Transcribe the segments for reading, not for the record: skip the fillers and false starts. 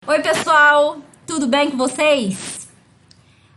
Oi, pessoal! Tudo bem com vocês?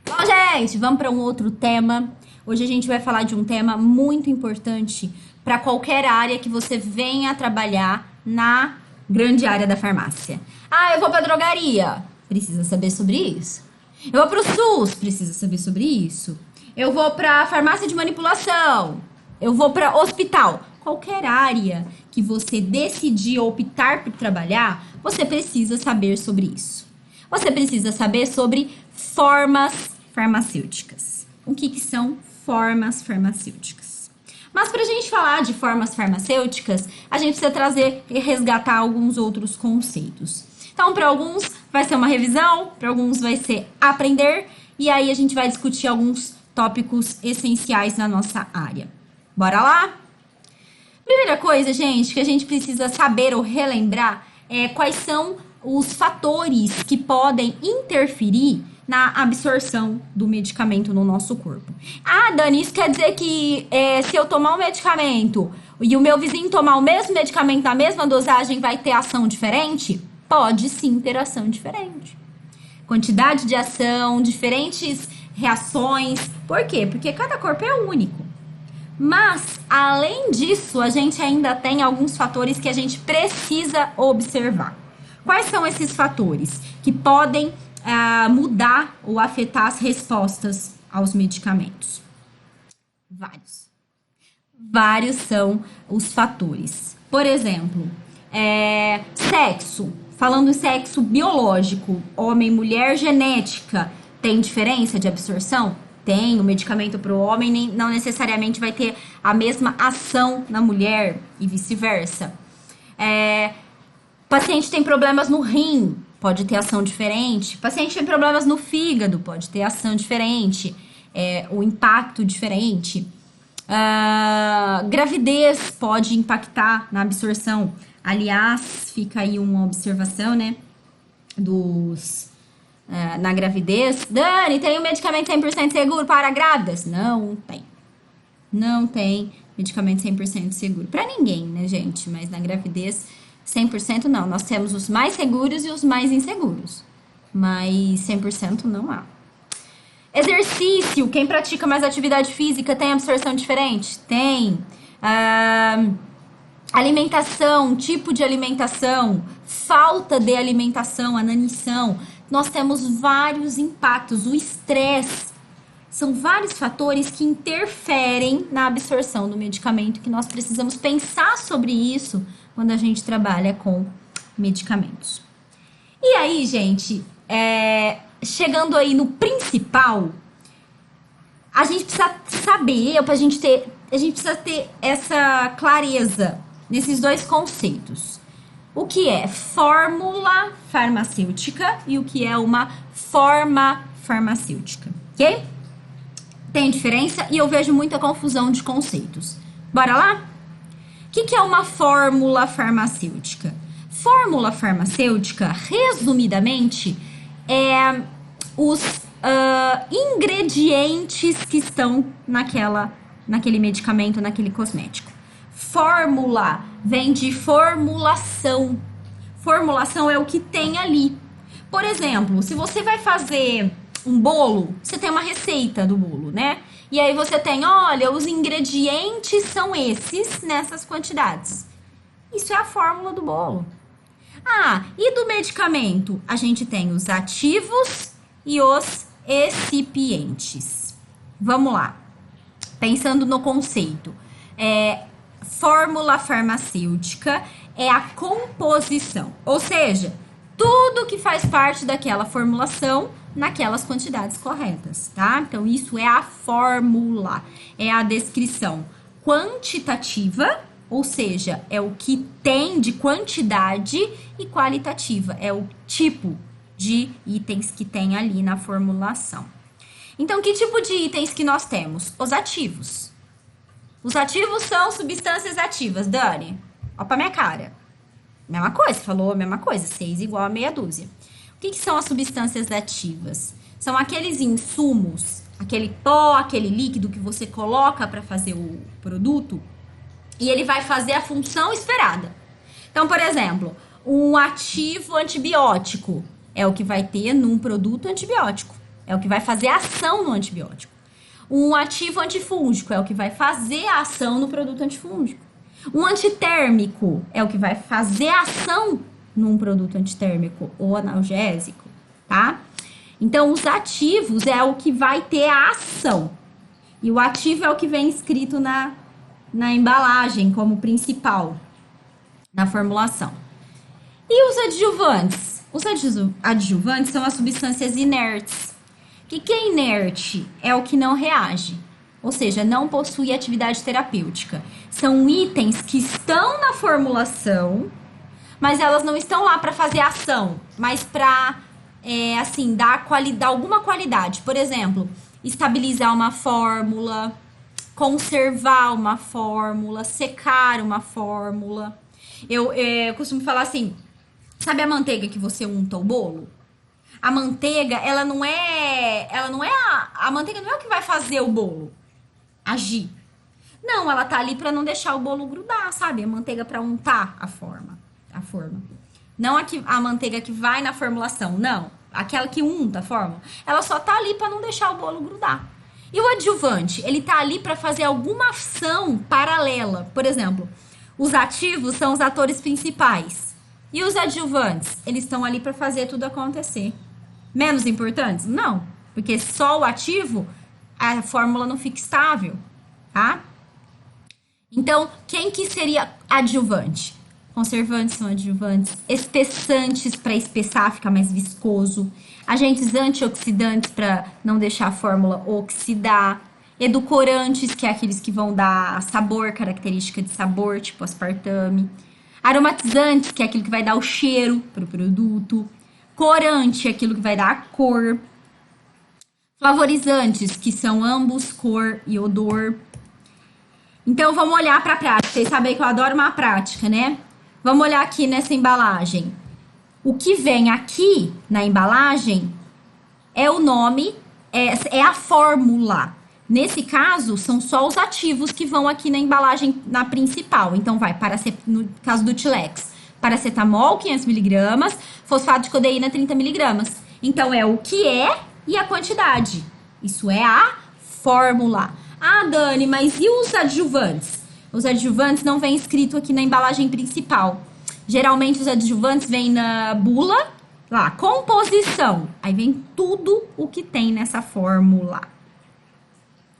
Bom, gente, vamos para um outro tema. Hoje a gente vai falar de um tema muito importante para qualquer área que você venha trabalhar na grande área da farmácia. Ah, eu vou para drogaria. Precisa saber sobre isso. Eu vou para o SUS. Precisa saber sobre isso. Eu vou para farmácia de manipulação. Eu vou para hospital. Qualquer área que você decidir optar por trabalhar, você precisa saber sobre isso. Você precisa saber sobre formas farmacêuticas. O que são formas farmacêuticas? Mas para a gente falar de formas farmacêuticas, a gente precisa trazer e resgatar alguns outros conceitos. Então, para alguns vai ser uma revisão, para alguns vai ser aprender, e aí a gente vai discutir alguns tópicos essenciais na nossa área. Bora lá? Primeira coisa, gente, que a gente precisa saber ou relembrar é quais são os fatores que podem interferir na absorção do medicamento no nosso corpo. Ah, Dani, isso quer dizer que se eu tomar um medicamento e o meu vizinho tomar o mesmo medicamento na mesma dosagem vai ter ação diferente? Pode sim ter ação diferente. Quantidade de ação, diferentes reações. Por quê? Porque cada corpo é único. Mas, além disso, a gente ainda tem alguns fatores que a gente precisa observar. Quais são esses fatores que podem mudar ou afetar as respostas aos medicamentos? Vários. Vários são os fatores. Por exemplo, sexo. Falando em sexo biológico, homem, mulher, genética, tem diferença de absorção? Tem, o medicamento para o homem não necessariamente vai ter a mesma ação na mulher e vice-versa. Paciente tem problemas no rim, pode ter ação diferente. Paciente tem problemas no fígado, pode ter ação diferente, o impacto diferente. Gravidez pode impactar na absorção. Aliás, fica aí uma observação, né, na gravidez. Dani, tem um medicamento 100% seguro para grávidas? Não tem. Não tem medicamento 100% seguro. Para ninguém, né, gente? Mas na gravidez, 100% não. Nós temos os mais seguros e os mais inseguros. Mas 100% não há. Exercício. Quem pratica mais atividade física tem absorção diferente? Tem. Alimentação, tipo de alimentação, falta de alimentação, ananição. Nós temos vários impactos. O estresse são vários fatores que interferem na absorção do medicamento, que nós precisamos pensar sobre isso quando a gente trabalha com medicamentos. E aí, gente, chegando aí no principal, a gente precisa saber, a gente precisa ter essa clareza nesses dois conceitos. O que é fórmula farmacêutica e o que é uma forma farmacêutica, ok? Tem diferença e eu vejo muita confusão de conceitos. Bora lá? O que é uma fórmula farmacêutica? Fórmula farmacêutica, resumidamente, é os ingredientes que estão naquele medicamento, naquele cosmético. Fórmula vem de formulação. Formulação é o que tem ali. Por exemplo, se você vai fazer um bolo, você tem uma receita do bolo, né? E aí você tem, olha, os ingredientes são esses nessas quantidades. Isso é a fórmula do bolo. Ah, e do medicamento? A gente tem os ativos e os excipientes. Vamos lá. Pensando no conceito. Fórmula farmacêutica é a composição, ou seja, tudo que faz parte daquela formulação naquelas quantidades corretas, tá? Então, isso é a fórmula, é a descrição quantitativa, ou seja, é o que tem de quantidade, e qualitativa, é o tipo de itens que tem ali na formulação. Então, que tipo de itens que nós temos? Os ativos. Os ativos são substâncias ativas, Dani. Ó pra minha cara. Mesma coisa, falou a mesma coisa. 6 igual a meia dúzia. O que são as substâncias ativas? São aqueles insumos, aquele pó, aquele líquido que você coloca para fazer o produto e ele vai fazer a função esperada. Então, por exemplo, um ativo antibiótico. é o que vai ter num produto antibiótico. É o que vai fazer ação no antibiótico. Um ativo antifúngico é o que vai fazer a ação no produto antifúngico. Um antitérmico é o que vai fazer a ação num produto antitérmico ou analgésico, tá? Então, os ativos é o que vai ter a ação. E o ativo é o que vem escrito na embalagem como principal na formulação. E os adjuvantes? Os adjuvantes são as substâncias inertes. O que é inerte? É o que não reage, ou seja, não possui atividade terapêutica. São itens que estão na formulação, mas elas não estão lá para fazer ação, mas para, assim, dar alguma qualidade. Por exemplo, estabilizar uma fórmula, conservar uma fórmula, secar uma fórmula. Eu costumo falar assim, sabe a manteiga que você unta o bolo? A manteiga, a manteiga não é o que vai fazer o bolo agir. Não, ela tá ali para não deixar o bolo grudar, sabe? A manteiga para untar a forma. Não a manteiga que vai na formulação, não. Aquela que unta a fórmula. Ela só tá ali para não deixar o bolo grudar. E o adjuvante, ele tá ali para fazer alguma ação paralela. Por exemplo, os ativos são os atores principais. E os adjuvantes, eles estão ali para fazer tudo acontecer. Menos importantes? Não, porque só o ativo, a fórmula não fica estável, tá? Então, quem que seria adjuvante? Conservantes são adjuvantes, espessantes para espessar, ficar mais viscoso, agentes antioxidantes para não deixar a fórmula oxidar, edulcorantes, que é aqueles que vão dar sabor, característica de sabor, tipo aspartame, aromatizantes, que é aquilo que vai dar o cheiro para o produto, corante, aquilo que vai dar a cor. Flavorizantes, que são ambos cor e odor. Então, vamos olhar para a prática. Vocês sabem que eu adoro uma prática, né? Vamos olhar aqui nessa embalagem. O que vem aqui na embalagem é o nome, é a fórmula. Nesse caso, são só os ativos que vão aqui na embalagem, na principal. Então, no caso do Tilex, paracetamol, 500mg, fosfato de codeína, 30mg. Então, é o que é e a quantidade. Isso é a fórmula. Ah, Dani, mas e os adjuvantes? Os adjuvantes não vêm escrito aqui na embalagem principal. Geralmente, os adjuvantes vêm na bula, lá, composição. Aí vem tudo o que tem nessa fórmula.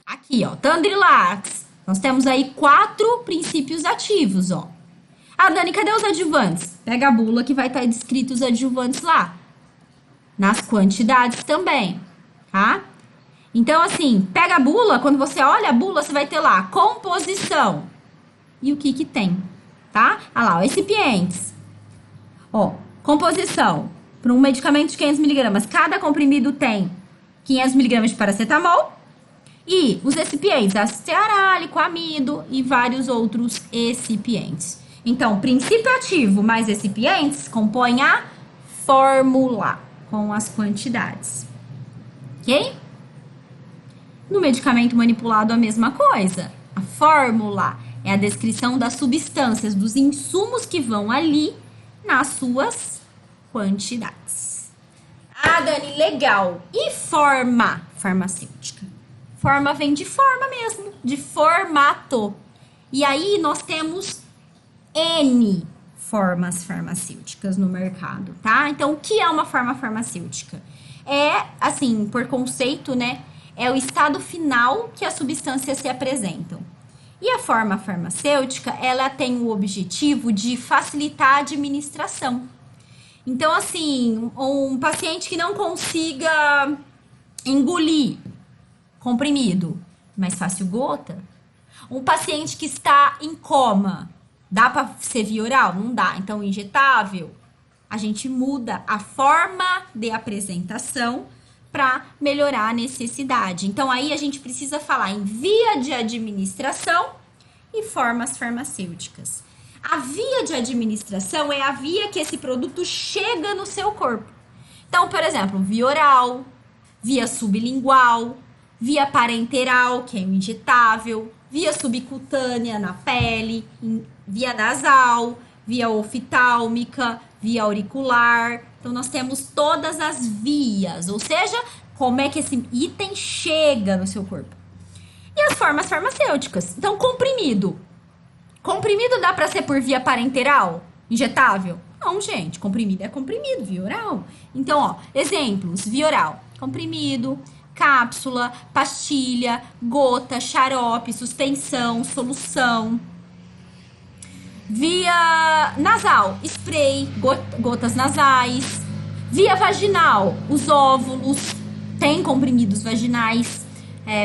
Aqui, ó, Tandrilax. Nós temos aí 4 princípios ativos, ó. Ah, Dani, cadê os adjuvantes? Pega a bula que vai estar descrito os adjuvantes lá. Nas quantidades também, tá? Então, assim, pega a bula, quando você olha a bula, você vai ter lá composição. E o que tem, tá? Olha lá, ó, recipientes. Ó, composição. Para um medicamento de 500mg, cada comprimido tem 500mg de paracetamol. E os recipientes, acearálico, amido e vários outros recipientes. Então, princípio ativo mais recipientes compõem a fórmula com as quantidades. Ok? No medicamento manipulado, a mesma coisa. A fórmula é a descrição das substâncias, dos insumos que vão ali nas suas quantidades. Ah, Dani, legal. E forma farmacêutica? Forma vem de forma mesmo, de formato. E aí nós temos N formas farmacêuticas no mercado, tá? Então, o que é uma forma farmacêutica? É, assim, por conceito, né? É o estado final que as substâncias se apresentam. E a forma farmacêutica, ela tem o objetivo de facilitar a administração. Então, assim, um paciente que não consiga engolir comprimido, mais fácil gota. Um paciente que está em coma, dá para ser via oral? Não dá. Então, injetável, a gente muda a forma de apresentação para melhorar a necessidade. Então, aí a gente precisa falar em via de administração e formas farmacêuticas. A via de administração é a via que esse produto chega no seu corpo. Então, por exemplo, via oral, via sublingual, via parenteral, que é o injetável, via subcutânea na pele, via nasal, via oftálmica, via auricular, Então, nós temos todas as vias, ou seja, como é que esse item chega no seu corpo. E as formas farmacêuticas. Então, comprimido. Comprimido dá para ser por via parenteral? Injetável? Não, gente. Comprimido é comprimido, via oral. Então, ó, exemplos. Via oral. Comprimido, cápsula, pastilha, gota, xarope, suspensão, solução. Via nasal, spray, gotas nasais. Via vaginal, os óvulos. Tem comprimidos vaginais,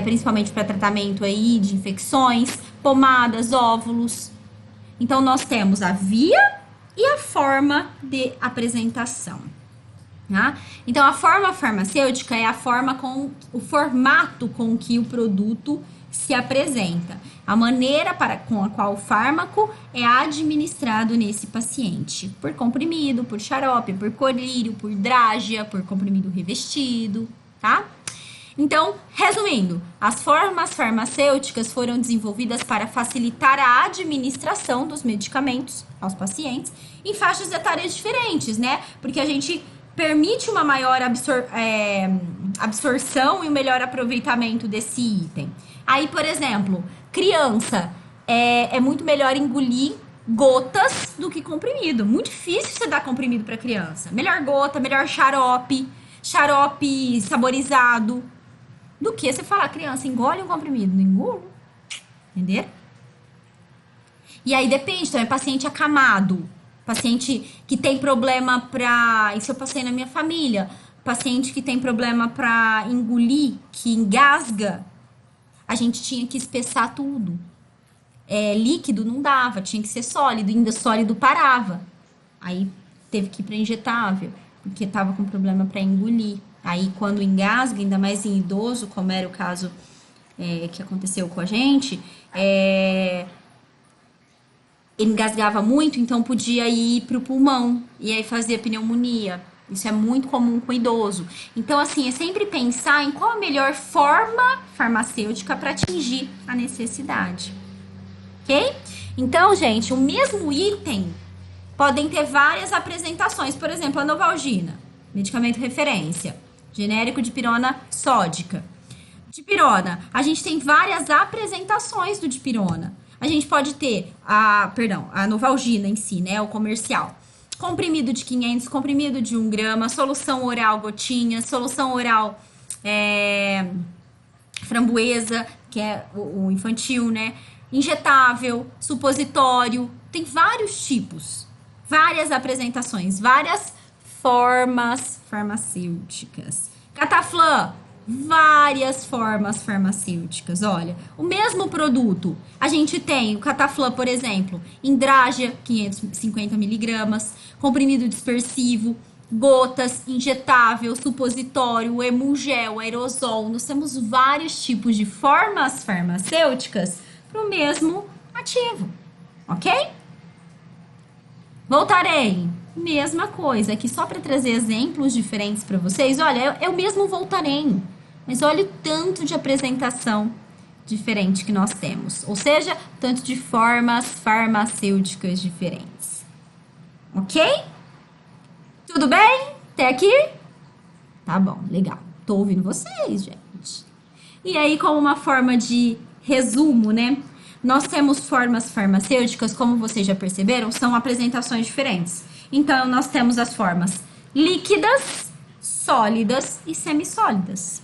principalmente para tratamento aí de infecções, pomadas, óvulos. Então, nós temos a via e a forma de apresentação. Tá? Então, a forma farmacêutica é a forma o formato com que o produto se apresenta, a maneira com a qual o fármaco é administrado nesse paciente, por comprimido, por xarope, por colírio, por drágia, por comprimido revestido, tá? Então, resumindo, as formas farmacêuticas foram desenvolvidas para facilitar a administração dos medicamentos aos pacientes em faixas etárias diferentes, né? Porque a gente permite uma maior absorção e um melhor aproveitamento desse item. Aí, por exemplo, criança, é muito melhor engolir gotas do que comprimido. Muito difícil você dar comprimido para criança. Melhor gota, melhor xarope saborizado, do que você falar, criança, engole um comprimido. Não engulo. Entendeu? E aí depende também, paciente acamado, paciente que tem problema pra... Isso eu passei na minha família. Paciente que tem problema pra engolir, que engasga, a gente tinha que espessar tudo. Líquido não dava, tinha que ser sólido, ainda sólido parava. Aí teve que ir pra injetável, porque tava com problema pra engolir. Aí quando engasga, ainda mais em idoso, como era o caso que aconteceu com a gente, engasgava muito, então podia ir pro pulmão, e aí fazia pneumonia. Isso é muito comum com idoso. Então, assim, é sempre pensar em qual a melhor forma farmacêutica para atingir a necessidade. Ok? Então, gente, o mesmo item podem ter várias apresentações. Por exemplo, a Novalgina, medicamento referência, genérico de dipirona sódica. Dipirona, a gente tem várias apresentações do dipirona. A gente pode ter a Novalgina em si, né, o comercial. Comprimido de 500, comprimido de 1 grama, solução oral gotinha, solução oral framboesa, que é o infantil, né? Injetável, supositório, tem vários tipos, várias apresentações, várias formas farmacêuticas. Cataflã, várias formas farmacêuticas. Olha, o mesmo produto, a gente tem o Cataflã, por exemplo, em drágia, 550 miligramas, comprimido dispersivo, gotas, injetável, supositório, emulgel, aerosol. Nós temos vários tipos de formas farmacêuticas para o mesmo ativo, ok? Voltarei. Mesma coisa, aqui só para trazer exemplos diferentes para vocês. Olha, é o mesmo Voltarem, mas olha o tanto de apresentação diferente que nós temos. Ou seja, tanto de formas farmacêuticas diferentes. Ok? Tudo bem? Até aqui? Tá bom, legal. Tô ouvindo vocês, gente. E aí, como uma forma de resumo, né? Nós temos formas farmacêuticas, como vocês já perceberam, são apresentações diferentes. Então, nós temos as formas líquidas, sólidas e semissólidas.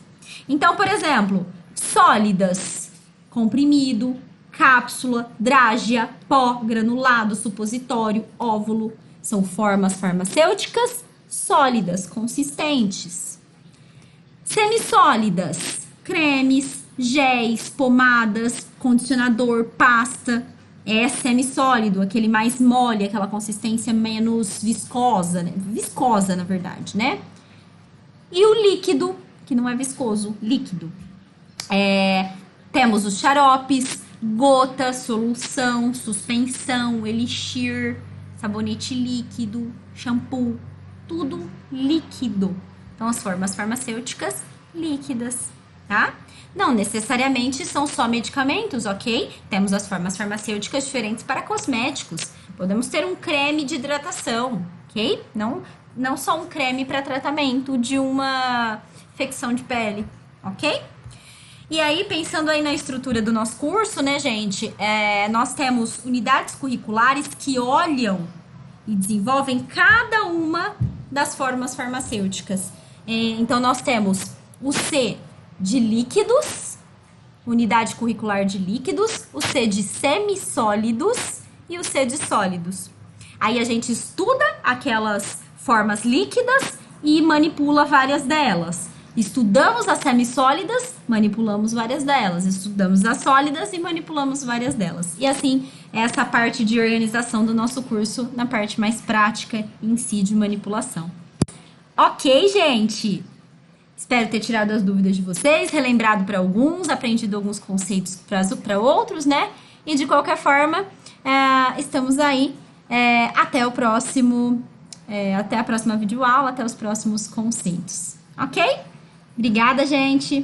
Então, por exemplo, sólidas, comprimido, cápsula, drágia, pó, granulado, supositório, óvulo, são formas farmacêuticas sólidas, consistentes. Semissólidas, cremes, géis, pomadas, condicionador, pasta. É semissólido, aquele mais mole, aquela consistência menos viscosa, né? Viscosa, na verdade, né? E o líquido, que não é viscoso, líquido. Temos os xaropes, gota, solução, suspensão, elixir, sabonete líquido, shampoo, tudo líquido. Então, as formas farmacêuticas líquidas, tá? Não necessariamente são só medicamentos, ok? Temos as formas farmacêuticas diferentes para cosméticos. Podemos ter um creme de hidratação, ok? Não não só um creme para tratamento de uma infecção de pele, ok? E aí, pensando aí na estrutura do nosso curso, né, gente, nós temos unidades curriculares que olham e desenvolvem cada uma das formas farmacêuticas. Então, nós temos o C de líquidos, unidade curricular de líquidos, o C de semissólidos e o C de sólidos. Aí a gente estuda aquelas formas líquidas e manipula várias delas. Estudamos as semissólidas, manipulamos várias delas. Estudamos as sólidas e manipulamos várias delas. E assim, essa parte de organização do nosso curso na parte mais prática em si de manipulação. Ok, gente? Espero ter tirado as dúvidas de vocês, relembrado para alguns, aprendido alguns conceitos para outros, né? E de qualquer forma, estamos aí. Até a próxima videoaula, até os próximos conceitos. Ok? Obrigada, gente!